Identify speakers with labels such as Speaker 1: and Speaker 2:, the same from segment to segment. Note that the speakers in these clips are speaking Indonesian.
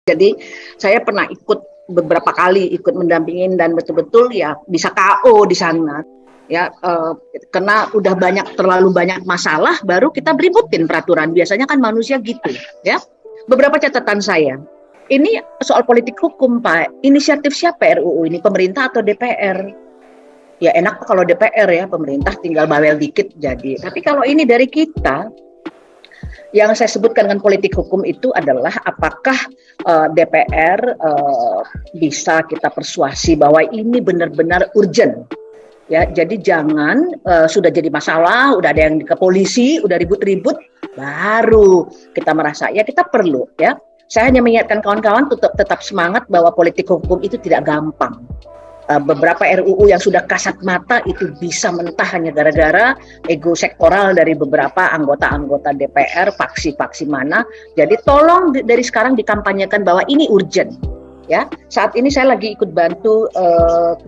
Speaker 1: Jadi saya pernah beberapa kali ikut mendampingin dan betul-betul ya bisa KO di sana. Ya, karena udah terlalu banyak masalah, baru kita beributin peraturan. Biasanya kan manusia gitu, ya. Beberapa catatan saya. Ini soal politik hukum, Pak. Inisiatif siapa RUU ini? Pemerintah atau DPR? Ya enak kalau DPR ya, pemerintah tinggal bawel dikit jadi. Tapi kalau ini dari kita, yang saya sebutkan dengan politik hukum itu adalah apakah DPR bisa kita persuasi bahwa ini benar-benar urgent. Ya, jadi jangan sudah jadi masalah, udah ada yang ke polisi, udah ribut-ribut, baru kita merasa ya kita perlu ya. Saya hanya mengingatkan kawan-kawan tetap semangat bahwa politik hukum itu tidak gampang. Beberapa RUU yang sudah kasat mata itu bisa mentah hanya gara-gara ego sektoral dari beberapa anggota-anggota DPR, faksi-faksi mana. Jadi tolong dari sekarang dikampanyekan bahwa ini urgent. Ya, saat ini saya lagi ikut bantu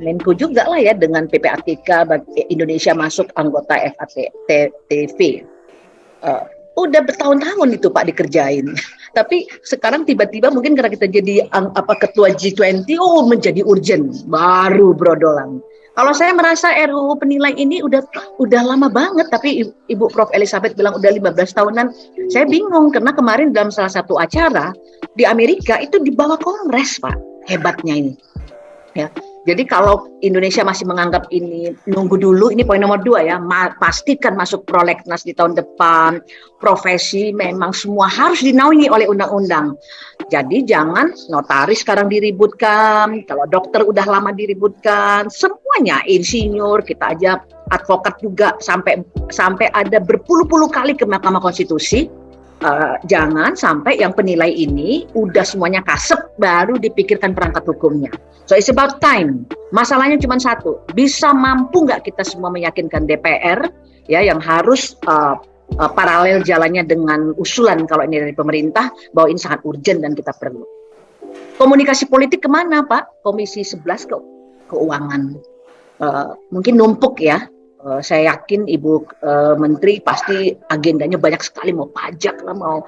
Speaker 1: Menko juga lah ya dengan PPATK Indonesia masuk anggota FATF. Udah bertahun-tahun itu Pak dikerjain. Tapi sekarang tiba-tiba mungkin karena kita jadi ketua G20, menjadi urgent, baru brodolan. Kalau saya merasa RUU penilai ini udah lama banget, tapi Ibu Prof Elizabeth bilang udah 15 tahunan. Saya bingung karena kemarin dalam salah satu acara di Amerika itu dibawa Kongres, Pak. Hebatnya ini. Ya. Jadi kalau Indonesia masih menganggap ini nunggu dulu, ini poin nomor 2 ya, pastikan masuk prolegnas di tahun depan. Profesi memang semua harus dinaungi oleh undang-undang. Jadi jangan notaris sekarang diributkan, kalau dokter udah lama diributkan, semuanya insinyur, kita aja advokat juga sampai ada berpuluh-puluh kali ke Mahkamah Konstitusi. Jangan sampai yang penilai ini udah semuanya kasep baru dipikirkan perangkat hukumnya. So it's about time. Masalahnya cuma satu, bisa mampu nggak kita semua meyakinkan DPR ya yang harus paralel jalannya dengan usulan kalau ini dari pemerintah bahwa ini sangat urgent dan kita perlu. Komunikasi politik kemana Pak? Komisi 11 keuangan mungkin numpuk ya. Saya yakin Ibu Menteri pasti agendanya banyak sekali, mau pajak lah, mau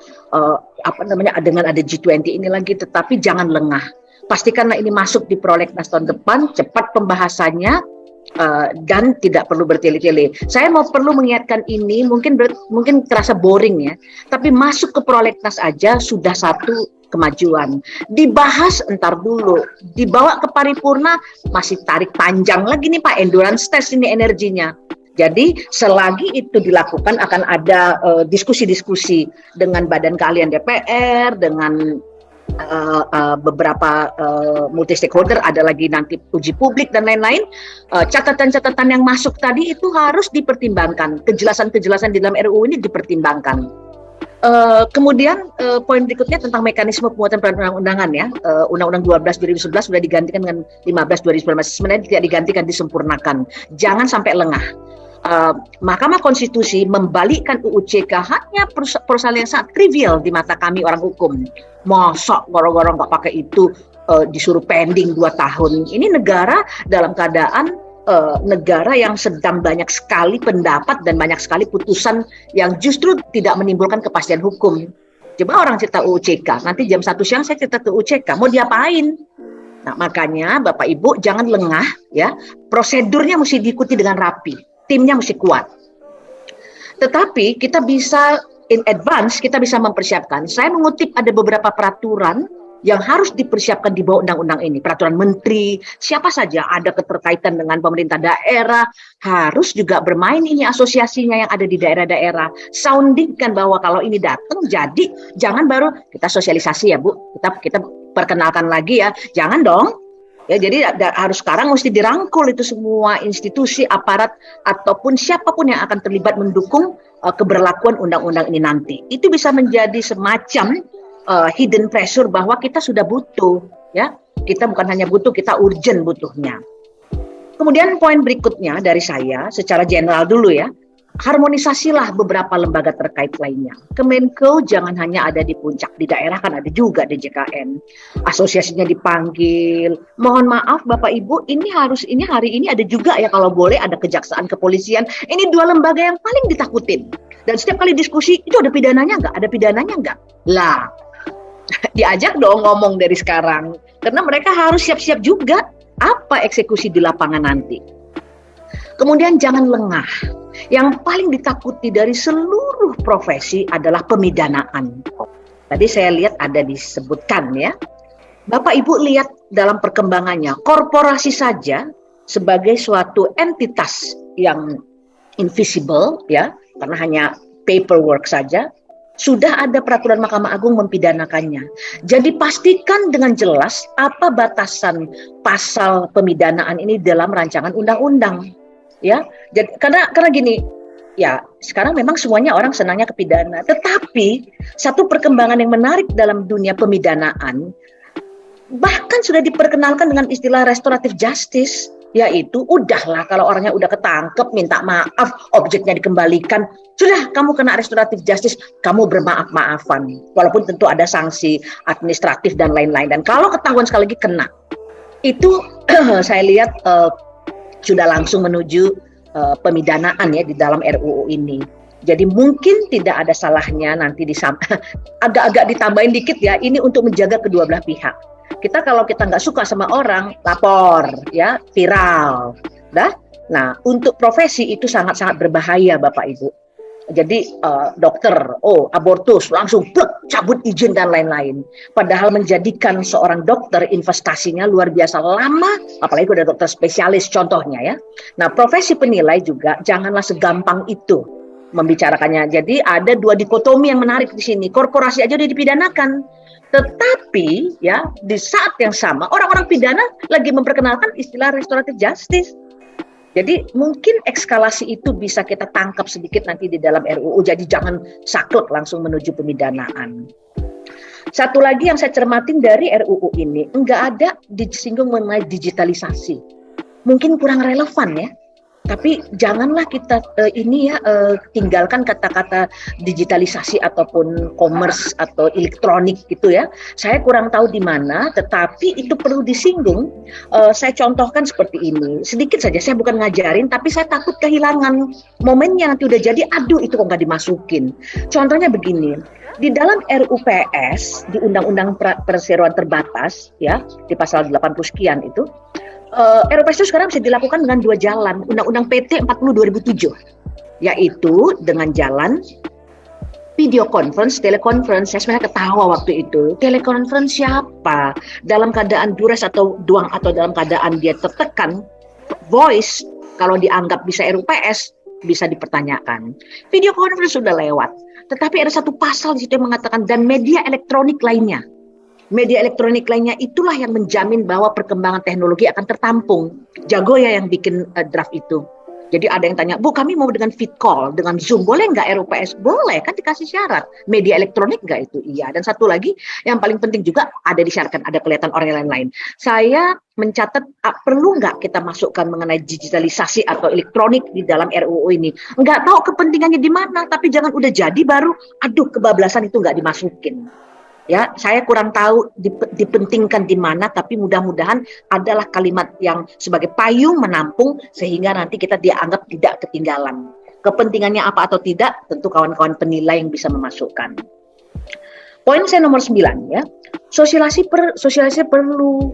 Speaker 1: dengan ada G20 ini lagi, tetapi jangan lengah. Pastikanlah ini masuk di prolegnas tahun depan, cepat pembahasannya dan tidak perlu bertele-tele. Saya perlu mengingatkan ini, mungkin terasa boring ya, tapi masuk ke prolegnas aja sudah satu kemajuan. Dibahas entar dulu, dibawa ke paripurna masih tarik panjang lagi nih Pak, endurance test ini energinya. Jadi selagi itu dilakukan akan ada diskusi-diskusi dengan badan keahlian DPR, dengan beberapa multi stakeholder, ada lagi nanti uji publik dan lain-lain. Catatan-catatan yang masuk tadi itu harus dipertimbangkan, kejelasan-kejelasan di dalam RUU ini dipertimbangkan. Kemudian poin berikutnya tentang mekanisme pembuatan perundang-undangan ya. Undang-Undang 12 2011 sudah digantikan dengan 15 2019. Sebenarnya tidak digantikan, disempurnakan. Jangan sampai lengah. Mahkamah Konstitusi membalikkan UU CK hanya persoalan yang sangat trivial di mata kami orang hukum. Masa goro-goro nggak pakai itu disuruh pending 2 tahun. Ini negara dalam keadaan negara yang sedang banyak sekali pendapat dan banyak sekali putusan yang justru tidak menimbulkan kepastian hukum. Coba orang cerita UU CK, nanti jam 1 siang saya cerita UU CK, mau diapain? Nah makanya Bapak Ibu jangan lengah ya, prosedurnya mesti diikuti dengan rapi, timnya mesti kuat. Tetapi kita bisa in advance, kita bisa mempersiapkan. Saya mengutip ada beberapa peraturan yang harus dipersiapkan di bawah undang-undang ini. Peraturan menteri, siapa saja ada keterkaitan dengan pemerintah daerah, harus juga bermain ini asosiasinya yang ada di daerah-daerah. Soundingkan bahwa kalau ini datang, jadi jangan baru kita sosialisasi ya Bu, kita perkenalkan lagi ya, jangan dong. Ya, jadi harus sekarang mesti dirangkul itu semua institusi, aparat, ataupun siapapun yang akan terlibat mendukung keberlakuan undang-undang ini nanti. Itu bisa menjadi semacam hidden pressure bahwa kita sudah butuh, ya. Kita bukan hanya butuh, kita urgent butuhnya. Kemudian poin berikutnya dari saya, secara general dulu ya, harmonisasilah beberapa lembaga terkait lainnya. Kemenko jangan hanya ada di puncak, di daerah kan ada juga DJKN. Asosiasinya dipanggil. Mohon maaf Bapak Ibu, ini hari ini ada juga ya kalau boleh ada kejaksaan, kepolisian. Ini 2 lembaga yang paling ditakutin. Dan setiap kali diskusi itu ada pidananya nggak? Ada pidananya nggak? Lah. Diajak dong ngomong dari sekarang, karena mereka harus siap-siap juga apa eksekusi di lapangan nanti. Kemudian jangan lengah. Yang paling ditakuti dari seluruh profesi adalah pemidanaan. Tadi saya lihat ada disebutkan ya. Bapak Ibu lihat dalam perkembangannya, korporasi saja sebagai suatu entitas yang invisible ya, karena hanya paperwork saja, sudah ada peraturan Mahkamah Agung mempidanakannya. Jadi pastikan dengan jelas apa batasan pasal pemidanaan ini dalam rancangan undang-undang. Ya, jadi karena gini, ya sekarang memang semuanya orang senangnya ke pidana, tetapi satu perkembangan yang menarik dalam dunia pemidanaan bahkan sudah diperkenalkan dengan istilah restoratif justice, yaitu udahlah kalau orangnya udah ketangkep minta maaf, objeknya dikembalikan, sudah kamu kena restoratif justice, kamu bermaaf-maafan, walaupun tentu ada sanksi administratif dan lain-lain, dan kalau ketahuan sekali lagi kena, itu saya lihat sudah langsung menuju pemidanaan ya di dalam RUU ini. Jadi mungkin tidak ada salahnya nanti agak-agak ditambahin dikit ya, ini untuk menjaga kedua belah pihak. Kita kalau kita nggak suka sama orang, lapor ya, viral. Nah, untuk profesi itu sangat-sangat berbahaya Bapak Ibu. Jadi dokter, abortus, langsung cabut izin dan lain-lain. Padahal menjadikan seorang dokter investasinya luar biasa lama, apalagi udah dokter spesialis contohnya ya. Nah, profesi penilai juga janganlah segampang itu membicarakannya. Jadi ada dua dikotomi yang menarik di sini. Korporasi aja udah dipidanakan. Tetapi ya di saat yang sama orang-orang pidana lagi memperkenalkan istilah restoratif justice. Jadi mungkin eskalasi itu bisa kita tangkap sedikit nanti di dalam RUU. Jadi jangan saklek langsung menuju pemidanaan. Satu lagi yang saya cermatin dari RUU ini, enggak ada disinggung mengenai digitalisasi. Mungkin kurang relevan ya. Tapi janganlah kita tinggalkan kata-kata digitalisasi ataupun commerce atau elektronik gitu ya. Saya kurang tahu di mana, tetapi itu perlu disinggung. Saya contohkan seperti ini. Sedikit saja, saya bukan ngajarin, tapi saya takut kehilangan momennya nanti udah jadi, aduh itu kok nggak dimasukin. Contohnya begini, di dalam RUPS, di Undang-Undang Perseroan Terbatas, ya di pasal 80 sekian itu, RUPS itu sekarang bisa dilakukan dengan dua jalan, Undang-Undang PT 40 2007, yaitu dengan jalan video conference, teleconference. Saya sebenarnya ketawa waktu itu. Teleconference siapa? Dalam keadaan duress atau duang atau dalam keadaan dia tertekan, voice kalau dianggap bisa RUPS bisa dipertanyakan. Video conference sudah lewat, tetapi ada satu pasal di situ yang mengatakan dan media elektronik lainnya. Media elektronik lainnya itulah yang menjamin bahwa perkembangan teknologi akan tertampung. Jago ya yang bikin draft itu. Jadi ada yang tanya, Bu kami mau dengan fit call, dengan Zoom, boleh nggak RUPS? Boleh, kan dikasih syarat. Media elektronik nggak itu? Iya. Dan satu lagi yang paling penting juga ada disyaratkan, ada kelihatan orang lain-lain. Saya mencatat perlu nggak kita masukkan mengenai digitalisasi atau elektronik di dalam RUU ini? Nggak tahu kepentingannya di mana, tapi jangan udah jadi baru, aduh kebablasan itu nggak dimasukin. Ya, saya kurang tahu dipentingkan di mana, tapi mudah-mudahan adalah kalimat yang sebagai payung menampung sehingga nanti kita dianggap tidak ketinggalan. Kepentingannya apa atau tidak, tentu kawan-kawan penilai yang bisa memasukkan. Poin saya nomor 9 ya, sosialisasi perlu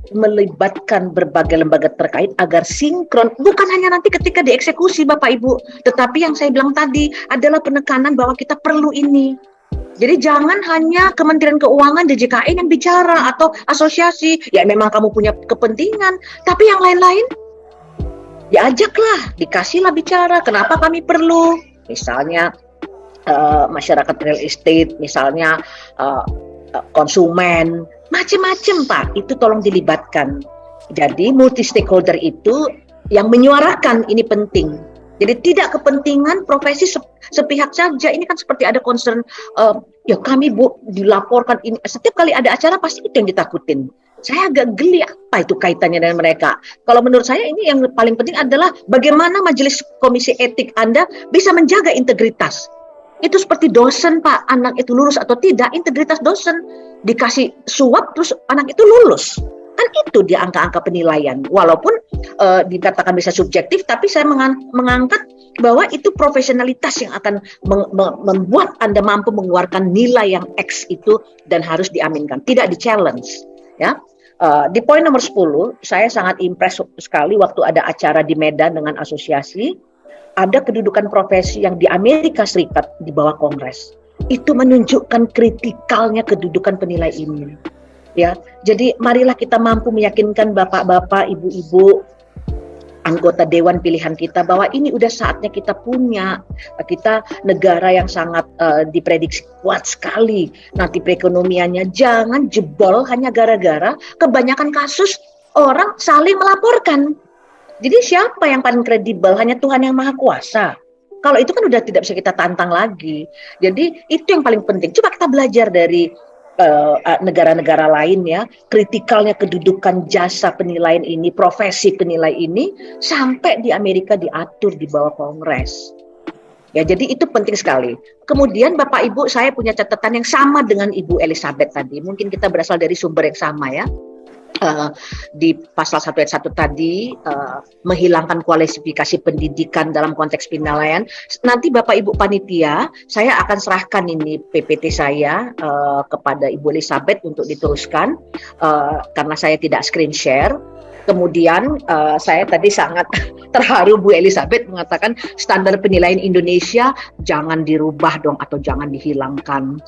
Speaker 1: melibatkan berbagai lembaga terkait agar sinkron, bukan hanya nanti ketika dieksekusi Bapak Ibu, tetapi yang saya bilang tadi adalah penekanan bahwa kita perlu ini. Jadi jangan hanya Kementerian Keuangan, DJKN yang bicara atau asosiasi, ya memang kamu punya kepentingan, tapi yang lain-lain diajaklah, dikasihlah bicara, kenapa kami perlu, misalnya masyarakat real estate, misalnya konsumen, macam-macam Pak, itu tolong dilibatkan. Jadi multi stakeholder itu yang menyuarakan ini penting. Jadi tidak kepentingan profesi sepihak saja. Ini kan seperti ada concern, ya kami Bu dilaporkan ini. Setiap kali ada acara pasti itu yang ditakutin. Saya agak geli apa itu kaitannya dengan mereka. Kalau menurut saya ini yang paling penting adalah bagaimana majelis komisi etik Anda bisa menjaga integritas. Itu seperti dosen Pak, anak itu lulus atau tidak, integritas dosen. Dikasih suap terus anak itu lulus. Kan itu dia angka-angka penilaian. Walaupun dikatakan bisa subjektif, tapi saya mengangkat bahwa itu profesionalitas yang akan membuat Anda mampu mengeluarkan nilai yang X itu dan harus diaminkan, tidak di-challenge. Ya. Di poin nomor 10, saya sangat impress sekali waktu ada acara di Medan dengan asosiasi, ada kedudukan profesi yang di Amerika Serikat di bawah Kongres. Itu menunjukkan kritikalnya kedudukan penilai ini. Ya, jadi marilah kita mampu meyakinkan bapak-bapak, ibu-ibu, anggota dewan pilihan kita bahwa ini udah saatnya kita punya, kita negara yang sangat diprediksi kuat sekali nanti perekonomiannya. Jangan jebol hanya gara-gara kebanyakan kasus orang saling melaporkan. Jadi siapa yang paling kredibel? Hanya Tuhan yang Maha Kuasa. Kalau itu kan udah tidak bisa kita tantang lagi. Jadi itu yang paling penting. Coba kita belajar dari negara-negara lain ya, kritikalnya kedudukan jasa penilaian ini, profesi penilai ini, sampai di Amerika diatur di bawah Kongres. Ya, jadi itu penting sekali. Kemudian Bapak Ibu, saya punya catatan yang sama dengan Ibu Elizabeth tadi. Mungkin kita berasal dari sumber yang sama ya. Di pasal 1 ayat 1 tadi menghilangkan kualifikasi pendidikan dalam konteks penilaian. Nanti Bapak Ibu panitia, saya akan serahkan ini PPT saya kepada Ibu Elizabeth untuk diteruskan karena saya tidak screen share. Kemudian saya tadi sangat terharu Bu Elizabeth mengatakan standar penilaian Indonesia jangan dirubah dong atau jangan dihilangkan.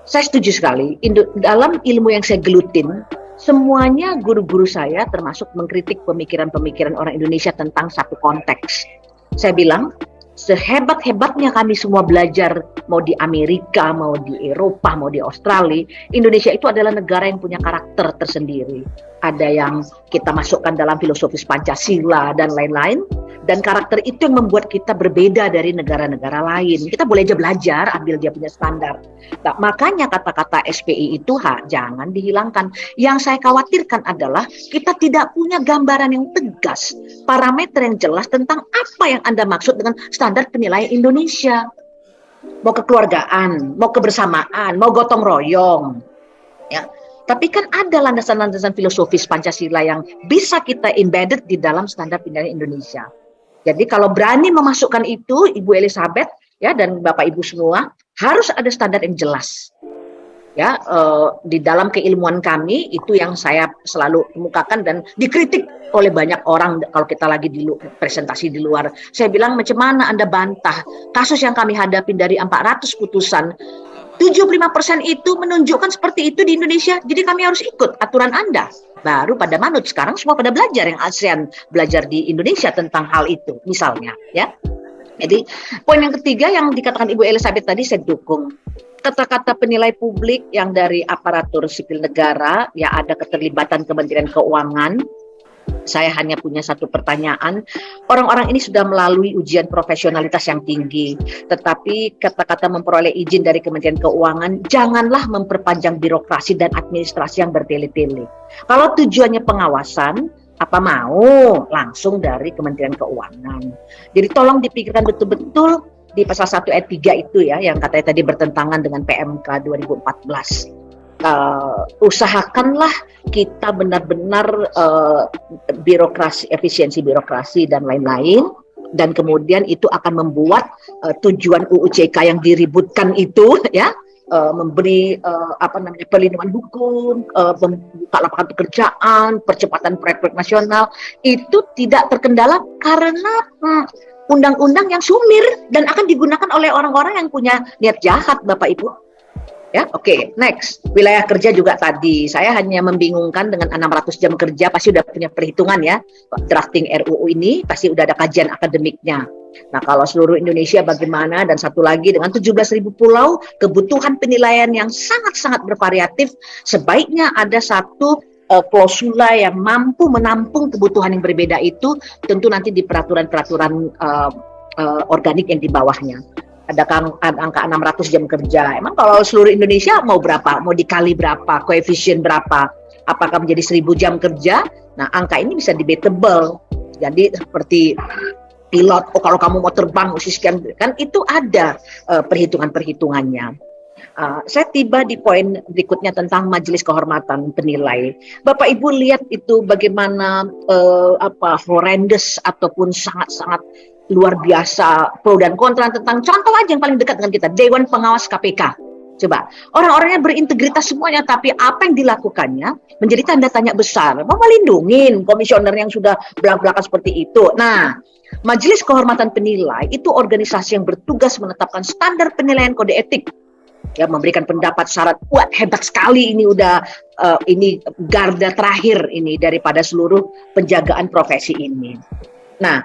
Speaker 1: Saya setuju sekali. Dalam ilmu yang saya gelutin, semuanya guru-guru saya termasuk mengkritik pemikiran-pemikiran orang Indonesia tentang satu konteks. Saya bilang, sehebat-hebatnya kami semua belajar, mau di Amerika, mau di Eropa, mau di Australia, Indonesia itu adalah negara yang punya karakter tersendiri. Ada yang kita masukkan dalam filosofis Pancasila dan lain-lain, dan karakter itu yang membuat kita berbeda dari negara-negara lain. Kita boleh aja belajar, ambil dia punya standar. Nah, makanya kata-kata SPI itu jangan dihilangkan. Yang saya khawatirkan adalah kita tidak punya gambaran yang tegas, parameter yang jelas tentang apa yang Anda maksud dengan standar penilaian Indonesia. Mau kekeluargaan, mau kebersamaan, mau gotong royong. Ya. Tapi kan ada landasan-landasan filosofis Pancasila yang bisa kita embedded di dalam standar penilaian Indonesia. Jadi kalau berani memasukkan itu, Ibu Elizabeth ya dan Bapak Ibu semua, harus ada standar yang jelas. Ya, di dalam keilmuan kami itu yang saya selalu kemukakan dan dikritik oleh banyak orang kalau kita lagi presentasi di luar. Saya bilang, macam mana Anda bantah kasus yang kami hadapi dari 400 putusan, 75% itu menunjukkan seperti itu di Indonesia. Jadi kami harus ikut aturan Anda. Baru pada manut, sekarang semua pada belajar, yang ASEAN belajar di Indonesia tentang hal itu misalnya ya. Jadi poin yang ketiga yang dikatakan Ibu Elizabeth tadi saya dukung. Kata-kata penilai publik yang dari aparatur sipil negara, ya ada keterlibatan Kementerian Keuangan. Saya hanya punya satu pertanyaan, orang-orang ini sudah melalui ujian profesionalitas yang tinggi, tetapi kata-kata memperoleh izin dari Kementerian Keuangan, janganlah memperpanjang birokrasi dan administrasi yang bertele-tele. Kalau tujuannya pengawasan, apa mau langsung dari Kementerian Keuangan. Jadi tolong dipikirkan betul-betul di pasal 1 ayat 3 itu ya, yang katanya tadi bertentangan dengan PMK 2014. Usahakanlah kita benar-benar birokrasi, efisiensi birokrasi dan lain-lain, dan kemudian itu akan membuat tujuan UU-CK yang diributkan itu ya, memberi perlindungan hukum, membuka lapangan pekerjaan, percepatan proyek-proyek nasional itu tidak terkendala karena undang-undang yang sumir dan akan digunakan oleh orang-orang yang punya niat jahat, Bapak Ibu. Ya, oke, next. Wilayah kerja juga tadi. Saya hanya membingungkan dengan 600 jam kerja, pasti udah punya perhitungan ya. Drafting RUU ini pasti udah ada kajian akademiknya. Nah, kalau seluruh Indonesia bagaimana? Dan satu lagi dengan 17.000 pulau, kebutuhan penilaian yang sangat-sangat bervariatif, sebaiknya ada satu klausula yang mampu menampung kebutuhan yang berbeda itu, tentu nanti di peraturan-peraturan organik yang di bawahnya. Ada angka 600 jam kerja. Emang kalau seluruh Indonesia mau berapa? Mau dikali berapa? Koefisien berapa? Apakah menjadi 1.000 jam kerja? Nah, angka ini bisa debatable. Jadi seperti pilot, kalau kamu mau terbang sekian, kan itu ada perhitungan-perhitungannya. Saya tiba di poin berikutnya tentang Majelis Kehormatan Penilai. Bapak Ibu lihat itu bagaimana horrendous ataupun sangat-sangat luar biasa pro dan kontra tentang contoh aja yang paling dekat dengan kita, Dewan Pengawas KPK. Coba, orang-orangnya berintegritas semuanya, tapi apa yang dilakukannya menjadi tanda tanya besar. Mau melindungi komisioner yang sudah belak-belakan seperti itu. Nah, Majelis Kehormatan Penilai itu organisasi yang bertugas menetapkan standar penilaian kode etik. Ya, memberikan pendapat syarat. Wah, hebat sekali ini udah ini garda terakhir ini daripada seluruh penjagaan profesi ini. Nah,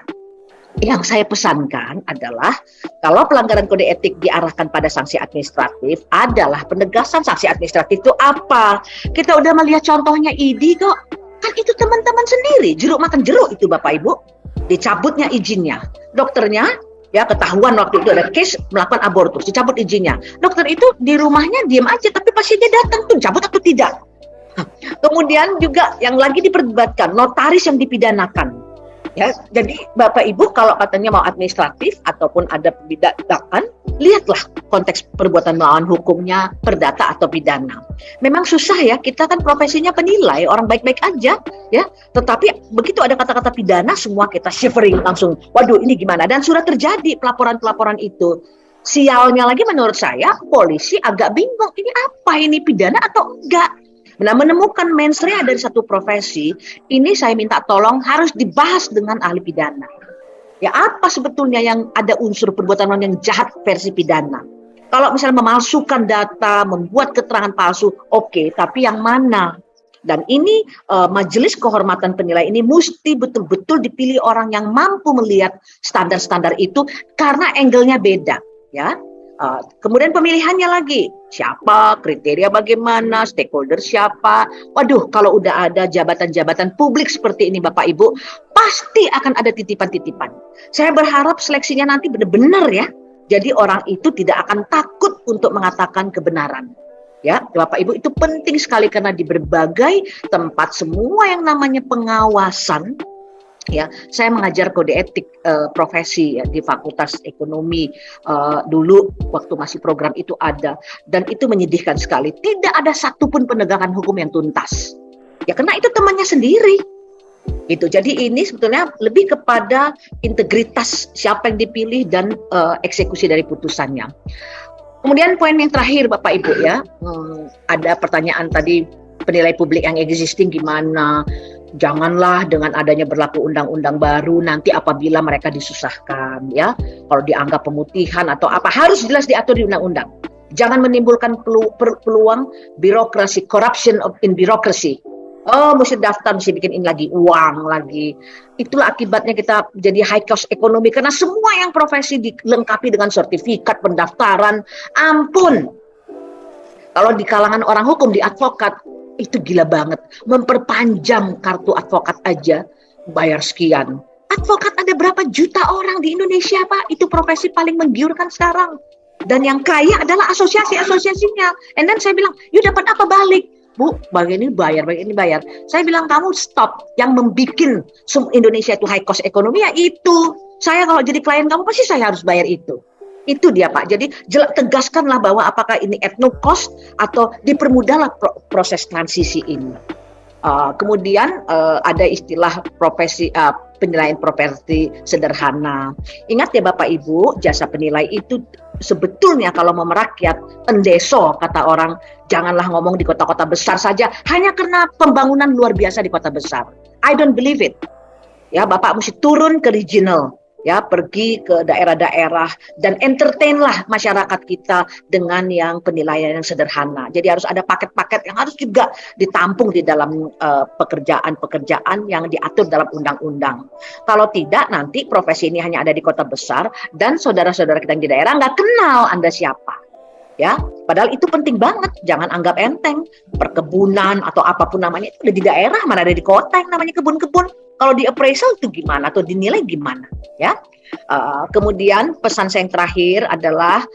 Speaker 1: yang saya pesankan adalah kalau pelanggaran kode etik diarahkan pada sanksi administratif adalah penegasan sanksi administratif itu apa? Kita udah melihat contohnya ID kok. Kan itu teman-teman sendiri, jeruk makan jeruk itu Bapak Ibu. Dicabutnya izinnya. Dokternya ya ketahuan waktu itu ada case melakukan abortus, dicabut izinnya. Dokter itu di rumahnya diam aja, tapi pasiennya datang tuh, cabut atau tidak? Kemudian juga yang lagi diperdebatkan, notaris yang dipidanakan. Ya, jadi Bapak Ibu kalau katanya mau administratif ataupun ada pidana, lihatlah konteks perbuatan melawan hukumnya, perdata atau pidana. Memang susah ya, kita kan profesinya penilai, orang baik-baik aja ya. Tetapi begitu ada kata-kata pidana semua kita shivering langsung. Waduh, ini gimana? Dan sudah terjadi pelaporan-pelaporan itu. Sialnya lagi menurut saya polisi agak bingung, ini apa, ini pidana atau enggak? Nah, menemukan mens rea dari satu profesi, ini saya minta tolong harus dibahas dengan ahli pidana. Ya, apa sebetulnya yang ada unsur perbuatan yang jahat versi pidana? Kalau misalnya memalsukan data, membuat keterangan palsu, oke, tapi yang mana? Dan ini Majelis Kehormatan Penilai ini mesti betul-betul dipilih orang yang mampu melihat standar-standar itu karena angle-nya beda, ya. Kemudian pemilihannya lagi, siapa, kriteria bagaimana, stakeholder siapa. Waduh, kalau udah ada jabatan-jabatan publik seperti ini Bapak Ibu, pasti akan ada titipan-titipan. Saya berharap seleksinya nanti benar-benar ya. Jadi orang itu tidak akan takut untuk mengatakan kebenaran. Ya, Bapak Ibu, itu penting sekali karena di berbagai tempat semua yang namanya pengawasan. Ya, saya mengajar kode etik profesi ya, di Fakultas Ekonomi dulu waktu masih program itu ada, dan itu menyedihkan sekali. Tidak ada satupun penegakan hukum yang tuntas. Ya karena itu temannya sendiri. Gitu. Jadi ini sebetulnya lebih kepada integritas siapa yang dipilih dan eksekusi dari putusannya. Kemudian poin yang terakhir Bapak Ibu ya, ada pertanyaan tadi penilai publik yang existing gimana? Janganlah dengan adanya berlaku undang-undang baru nanti apabila mereka disusahkan ya. Kalau dianggap pemutihan atau apa harus jelas diatur di undang-undang. Jangan menimbulkan peluang birokrasi, corruption in bureaucracy. Oh, mesti daftar, mesti bikin ini lagi, uang lagi. Itulah akibatnya kita jadi high cost ekonomi karena semua yang profesi dilengkapi dengan sertifikat pendaftaran. Ampun. Kalau di kalangan orang hukum, di advokat, itu gila banget. Memperpanjang kartu advokat aja bayar sekian. Advokat ada berapa juta orang di Indonesia, Pak? Itu profesi paling menggiurkan sekarang. Dan yang kaya adalah asosiasi-asosiasinya. And then saya bilang, "You dapat apa balik?" "Bu, bagian ini bayar, bagian ini bayar." Saya bilang, "Kamu stop. Yang membikin Indonesia itu high cost ekonomi ya itu. Saya kalau jadi klien kamu pasti saya harus bayar itu." Itu dia Pak. Jadi tegaskanlah bahwa apakah ini ethno cost atau dipermudahlah proses transisi ini. Kemudian ada istilah profesi penilaian properti sederhana. Ingat ya Bapak Ibu, jasa penilai itu sebetulnya kalau mau merakyat endeso kata orang, janganlah ngomong di kota-kota besar saja hanya karena pembangunan luar biasa di kota besar. I don't believe it. Ya, Bapak mesti turun ke regional. Ya, pergi ke daerah-daerah dan entertainlah masyarakat kita dengan yang penilaian yang sederhana. Jadi harus ada paket-paket yang harus juga ditampung di dalam pekerjaan-pekerjaan yang diatur dalam undang-undang. Kalau tidak, nanti profesi ini hanya ada di kota besar dan saudara-saudara kita yang di daerah nggak kenal Anda siapa. Ya, padahal itu penting banget. Jangan anggap enteng. Perkebunan atau apapun namanya itu ada di daerah, mana ada di kota yang namanya kebun-kebun. Kalau di appraisal itu gimana atau dinilai gimana, ya? Kemudian pesan saya yang terakhir adalah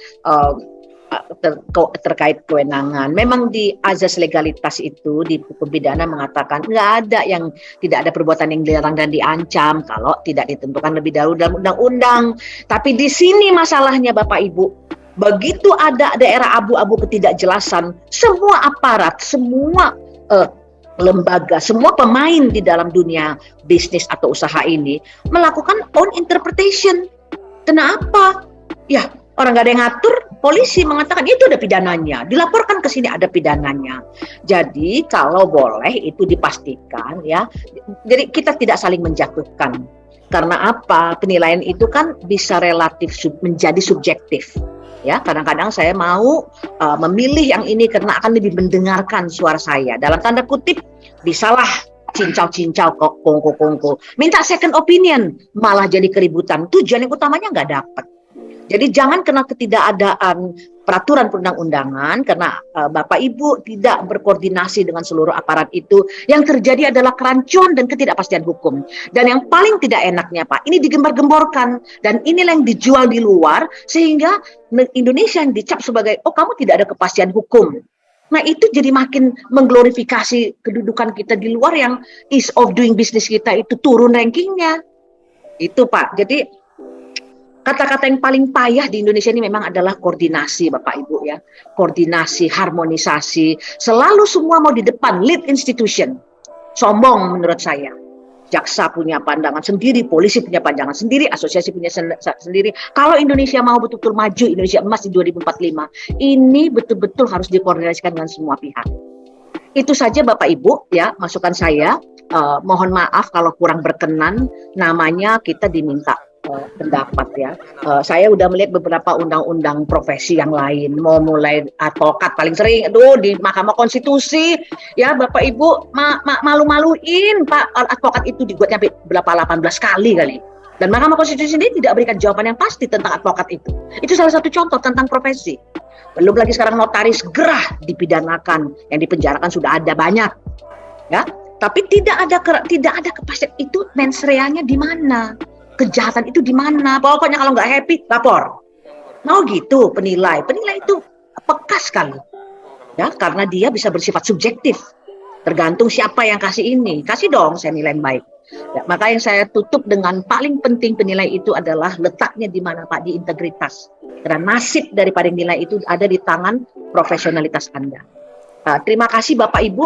Speaker 1: terkait kewenangan. Memang di azas legalitas itu di hukum pidana mengatakan nggak ada yang tidak ada perbuatan yang dilarang dan diancam kalau tidak ditentukan lebih dahulu dalam undang-undang. Tapi di sini masalahnya Bapak Ibu, begitu ada daerah abu-abu ketidakjelasan, semua aparat, semua lembaga, semua pemain di dalam dunia bisnis atau usaha ini melakukan own interpretation. Kenapa? Ya, orang nggak ada yang ngatur, polisi mengatakan itu ada pidananya, dilaporkan ke sini ada pidananya. Jadi kalau boleh itu dipastikan ya. Jadi kita tidak saling menjatuhkan. Karena apa? Penilaian itu kan bisa relatif menjadi subjektif. Ya, kadang-kadang saya mau memilih yang ini karena akan lebih mendengarkan suara saya. Dalam tanda kutip, bisalah cincau-cincau kongko-kongko. Minta second opinion, malah jadi keributan. Tujuan yang utamanya nggak dapat. Jadi jangan kena ketidakadaan peraturan perundang-undangan karena Bapak Ibu tidak berkoordinasi dengan seluruh aparat itu. Yang terjadi adalah kerancuan dan ketidakpastian hukum. Dan yang paling tidak enaknya Pak, ini digembar-gemborkan dan inilah yang dijual di luar sehingga Indonesia yang dicap sebagai, oh kamu tidak ada kepastian hukum. Nah itu jadi makin mengglorifikasi kedudukan kita di luar yang ease of doing business kita itu turun rankingnya. Itu Pak, jadi kata-kata yang paling payah di Indonesia ini memang adalah koordinasi Bapak Ibu ya. Koordinasi, harmonisasi, selalu semua mau di depan, lead institution. Sombong menurut saya. Jaksa punya pandangan sendiri, polisi punya pandangan sendiri, asosiasi punya sendiri. Kalau Indonesia mau betul-betul maju, Indonesia emas di 2045, ini betul-betul harus dikoordinasikan dengan semua pihak. Itu saja Bapak Ibu ya, masukan saya. Mohon maaf kalau kurang berkenan, namanya kita diminta pendapat ya. Saya udah melihat beberapa undang-undang profesi yang lain, mau mulai advokat paling sering, di Mahkamah Konstitusi ya Bapak Ibu malu-maluin Pak, advokat itu dibuat sampai berapa 18 kali. Dan Mahkamah Konstitusi ini tidak berikan jawaban yang pasti tentang advokat itu. Itu salah satu contoh tentang profesi. Belum lagi sekarang notaris gerah dipidanakan, yang dipenjarakan sudah ada banyak. Ya, tapi tidak ada kepastian itu mens reanya di mana? Kejahatan itu di mana? Pokoknya kalau nggak happy, lapor. Mau gitu penilai itu peka sekali. Ya, karena dia bisa bersifat subjektif. Tergantung siapa yang kasih ini. Kasih dong saya nilai yang baik. Ya, maka yang saya tutup dengan paling penting penilai itu adalah letaknya di mana Pak, di integritas. Karena nasib daripada nilai itu ada di tangan profesionalitas Anda. Terima kasih Bapak Ibu.